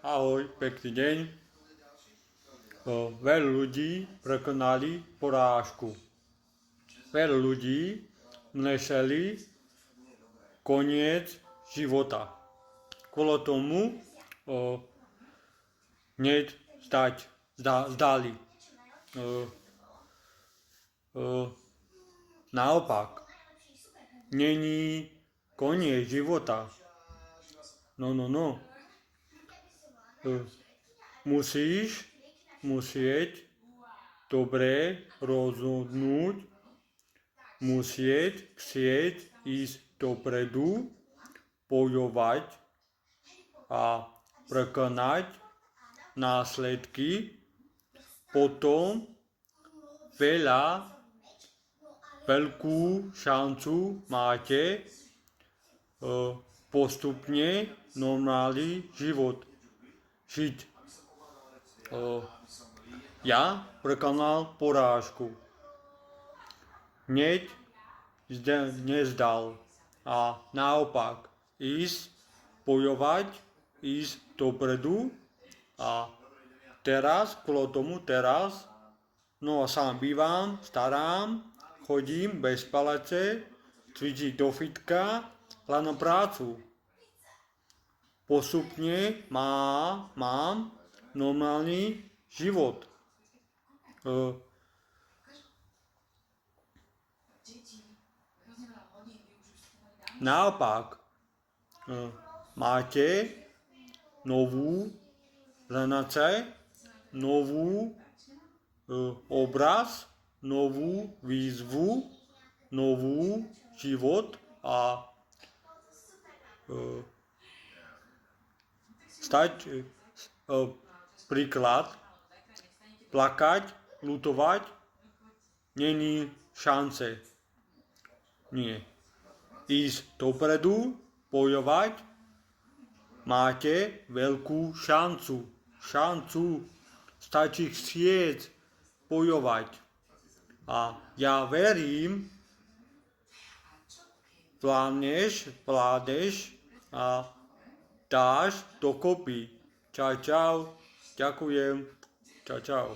Ahoj, pekný deň. Veľa ľudí prekonali porážku. Veľa ľudí mlčali koniec života. Kvôli tomu hneď zdali. Naopak, není koniec života. No. Musieť dobre rozhodnúť, chcieť ísť dopredu, bojovať a prekonať následky. Potom veľkú šancu máte postupne normálny život žiť. Ja prekonal porážku. Hneď nezdal. A naopak, bojovať, ísť dopredu. A kvôli tomu sám bývam, starám, chodím bez palece, cvičiť do fitka, hľadám prácu. Postupne mám normálny život. Naopak, máte novú šancu, novú obraz, novú výzvu, novú život a príklad, plakať, ľutovať, není šance. Nie. Ísť dopredu, bojovať, máte veľkú šancu. Stačí chcieť bojovať. A ja verím, vládneš a dáš dokopy. Čau. Ďakujem. Čau.